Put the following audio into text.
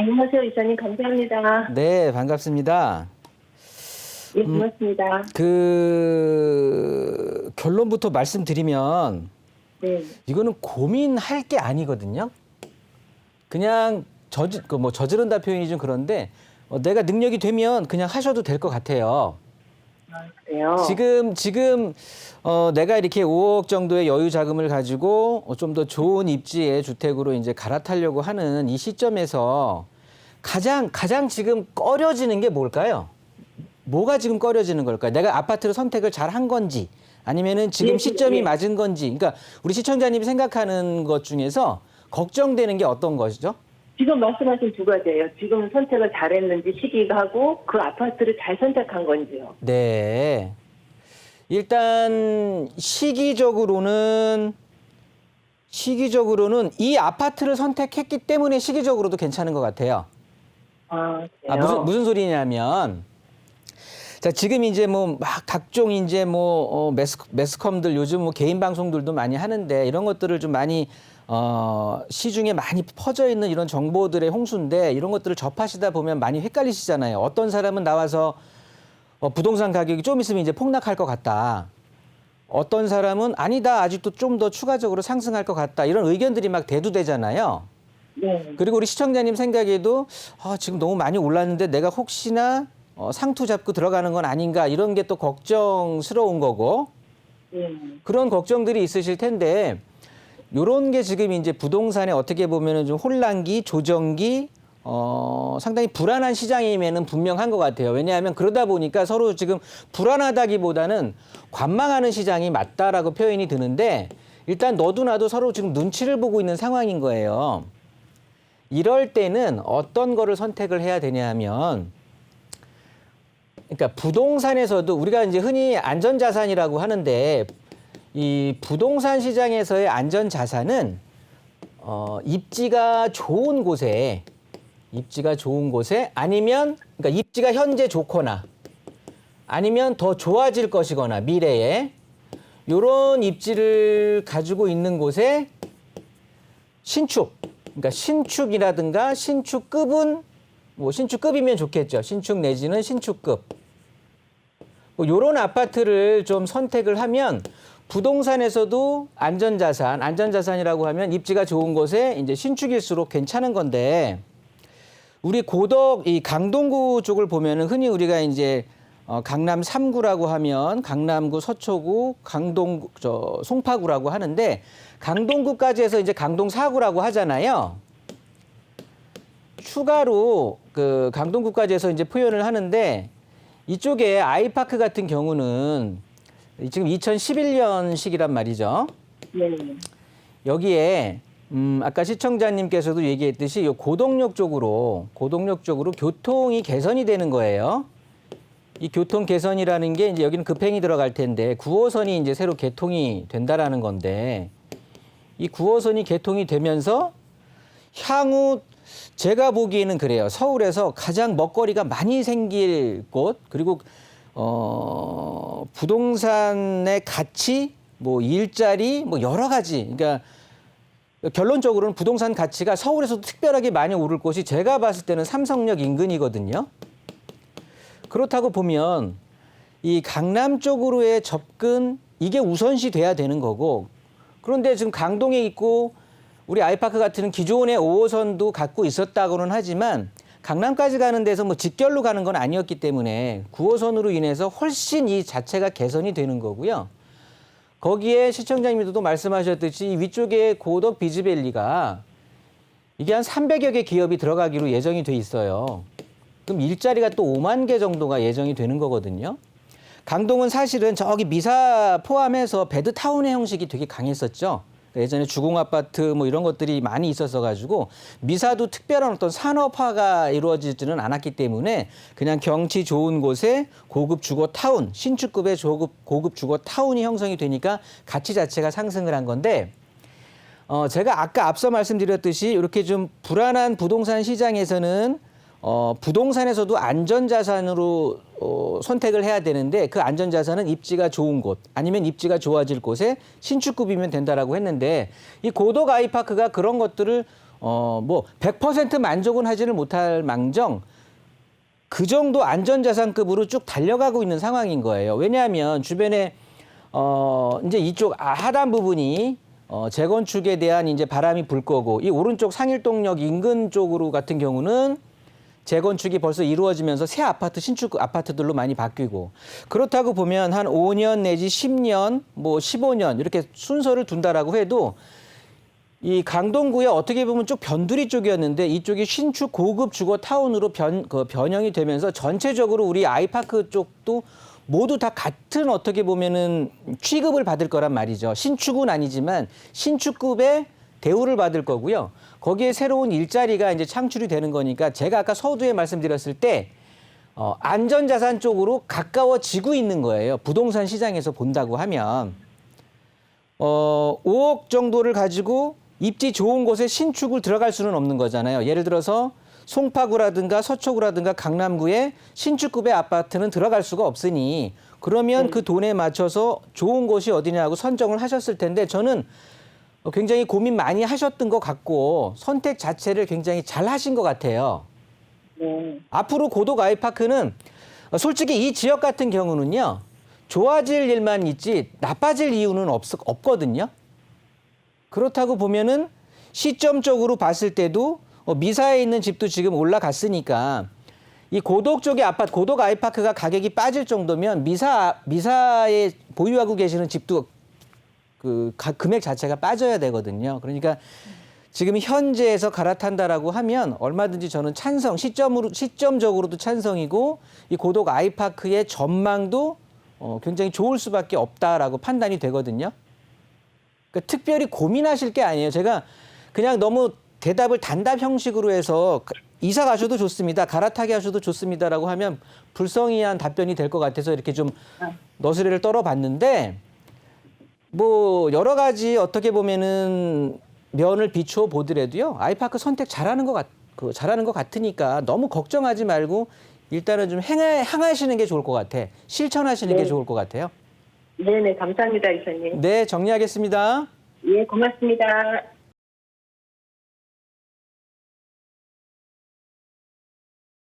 안녕하세요, 이사님. 감사합니다. 네, 반갑습니다. 예, 고맙습니다. 결론부터 말씀드리면 네. 이거는 고민할 게 아니거든요. 그냥 저지른다 표현이 좀 그런데 내가 능력이 되면 그냥 하셔도 될 것 같아요. 아, 그래요? 지금 내가 이렇게 5억 정도의 여유 자금을 가지고 좀 더 좋은 입지의 주택으로 이제 갈아타려고 하는 이 시점에서 가장 지금 꺼려지는 게 뭘까요? 뭐가 지금 꺼려지는 걸까요? 내가 아파트를 선택을 잘 한 건지 아니면은 지금 예, 시점이 예. 맞은 건지. 그러니까 우리 시청자님이 생각하는 것 중에서 걱정되는 게 어떤 것이죠? 지금 말씀하신 두 가지예요. 지금 선택을 잘했는지 시기가 하고 그 아파트를 잘 선택한 건지요. 네. 일단 시기적으로는 이 아파트를 선택했기 때문에 시기적으로도 괜찮은 것 같아요. 아, 그래요? 무슨 소리냐면, 자, 지금 이제 뭐 막 각종 이제 매스컴들 요즘 뭐 개인 방송들도 많이 하는데 이런 것들을 좀 많이 시중에 많이 퍼져 있는 이런 정보들의 홍수인데 이런 것들을 접하시다 보면 많이 헷갈리시잖아요. 어떤 사람은 나와서 부동산 가격이 좀 있으면 이제 폭락할 것 같다. 어떤 사람은 아니다, 아직도 좀 더 추가적으로 상승할 것 같다. 이런 의견들이 막 대두되잖아요. 네. 그리고 우리 시청자님 생각에도 지금 너무 많이 올랐는데 내가 혹시나 상투 잡고 들어가는 건 아닌가 이런 게 또 걱정스러운 거고 네. 그런 걱정들이 있으실 텐데 요런 게 지금 이제 부동산에 어떻게 보면은 좀 혼란기, 조정기 상당히 불안한 시장이면은 분명한 것 같아요. 왜냐하면 그러다 보니까 서로 지금 불안하다기보다는 관망하는 시장이 맞다라고 표현이 드는데 일단 너도 나도 서로 지금 눈치를 보고 있는 상황인 거예요. 이럴 때는 어떤 거를 선택을 해야 되냐 하면 그러니까 부동산에서도 우리가 이제 흔히 안전자산이라고 하는데 이 부동산 시장에서의 안전자산은 입지가 좋은 곳에 아니면 그러니까 입지가 현재 좋거나 아니면 더 좋아질 것이거나 미래에 요런 입지를 가지고 있는 곳에 신축 그러니까 신축이라든가 신축급은 뭐 신축급이면 좋겠죠. 신축 내지는 신축급. 뭐 요런 아파트를 좀 선택을 하면 부동산에서도 안전자산이라고 하면 입지가 좋은 곳에 이제 신축일수록 괜찮은 건데 우리 고덕 이 강동구 쪽을 보면은 흔히 우리가 이제 강남 3구라고 하면 강남구, 서초구, 송파구라고 하는데 강동구까지 해서 이제 강동 4구라고 하잖아요. 추가로 그 강동구까지 해서 이제 표현을 하는데 이쪽에 아이파크 같은 경우는 지금 2011년식이란 말이죠. 네. 여기에 아까 시청자님께서도 얘기했듯이 요 고덕역 쪽으로 교통이 개선이 되는 거예요. 이 교통 개선이라는 게 이제 여기는 급행이 들어갈 텐데 9호선이 이제 새로 개통이 된다라는 건데 이 9호선이 개통이 되면서 향후 제가 보기에는 그래요. 서울에서 가장 먹거리가 많이 생길 곳 그리고 부동산의 가치, 뭐 일자리, 뭐 여러 가지. 그러니까 결론적으로는 부동산 가치가 서울에서도 특별하게 많이 오를 곳이 제가 봤을 때는 삼성역 인근이거든요. 그렇다고 보면 이 강남 쪽으로의 접근 이게 우선시 돼야 되는 거고 그런데 지금 강동에 있고 우리 아이파크 같은 기존의 5호선도 갖고 있었다고는 하지만 강남까지 가는 데서 뭐 직결로 가는 건 아니었기 때문에 9호선으로 인해서 훨씬 이 자체가 개선이 되는 거고요. 거기에 시청자님들도 말씀하셨듯이 위쪽에 고덕 비즈밸리가 이게 한 300여 개 기업이 들어가기로 예정이 돼 있어요. 그럼 일자리가 또 5만 개 정도가 예정이 되는 거거든요. 강동은 사실은 저기 미사 포함해서 베드타운의 형식이 되게 강했었죠. 예전에 주공아파트 뭐 이런 것들이 많이 있었어 가지고 미사도 특별한 어떤 산업화가 이루어지지는 않았기 때문에 그냥 경치 좋은 곳에 고급 주거 타운, 신축급의 고급 주거 타운이 형성이 되니까 가치 자체가 상승을 한 건데 제가 아까 앞서 말씀드렸듯이 이렇게 좀 불안한 부동산 시장에서는 부동산에서도 안전자산으로 선택을 해야 되는데 그 안전자산은 입지가 좋은 곳 아니면 입지가 좋아질 곳에 신축급이면 된다라고 했는데 이 고덕 아이파크가 그런 것들을 뭐 100% 만족은 하지를 못할 망정 그 정도 안전자산급으로 쭉 달려가고 있는 상황인 거예요. 왜냐하면 주변에 이제 이쪽 하단 부분이 재건축에 대한 이제 바람이 불 거고, 이 오른쪽 상일동역 인근 쪽으로 같은 경우는 재건축이 벌써 이루어지면서 새 아파트, 신축 아파트들로 많이 바뀌고, 그렇다고 보면 한 5년 내지 10년, 뭐 15년 이렇게 순서를 둔다라고 해도 이 강동구에 어떻게 보면 쭉 변두리 쪽이었는데 이쪽이 신축 고급 주거 타운으로 변형이 되면서 전체적으로 우리 아이파크 쪽도 모두 다 같은 어떻게 보면은 취급을 받을 거란 말이죠. 신축은 아니지만 신축급의 대우를 받을 거고요. 거기에 새로운 일자리가 이제 창출이 되는 거니까 제가 아까 서두에 말씀드렸을 때 안전자산 쪽으로 가까워지고 있는 거예요. 부동산 시장에서 본다고 하면 5억 정도를 가지고 입지 좋은 곳에 신축을 들어갈 수는 없는 거잖아요. 예를 들어서 송파구라든가 서초구라든가 강남구에 신축급의 아파트는 들어갈 수가 없으니 그러면 그 돈에 맞춰서 좋은 곳이 어디냐고 선정을 하셨을 텐데 저는 굉장히 고민 많이 하셨던 것 같고 선택 자체를 굉장히 잘 하신 것 같아요. 앞으로 고독 아이파크는 솔직히 이 지역 같은 경우는요. 좋아질 일만 있지 나빠질 이유는 없거든요. 그렇다고 보면은 시점적으로 봤을 때도 미사에 있는 집도 지금 올라갔으니까 이 고독 쪽의 아파트, 고독 아이파크가 가격이 빠질 정도면 미사에 보유하고 계시는 집도 그 금액 자체가 빠져야 되거든요. 그러니까 지금 현재에서 갈아탄다라고 하면 얼마든지 저는 찬성, 시점적으로도 찬성이고 이 고독 아이파크의 전망도 굉장히 좋을 수밖에 없다라고 판단이 되거든요. 그러니까 특별히 고민하실 게 아니에요. 제가 그냥 너무 대답을 단답 형식으로 해서 이사 가셔도 좋습니다. 갈아타게 하셔도 좋습니다라고 하면 불성의한 답변이 될 것 같아서 이렇게 좀 너스레를 떨어봤는데 뭐 여러 가지 어떻게 보면은 면을 비추어 보더라도요. 아이파크 선택 잘하는 것 같으니까 너무 걱정하지 말고 일단은 좀 행하시는 게 좋을 것 같아. 실천하시는 게 좋을 것 같아요. 네네, 감사합니다, 이사님. 네, 정리하겠습니다. 예, 고맙습니다.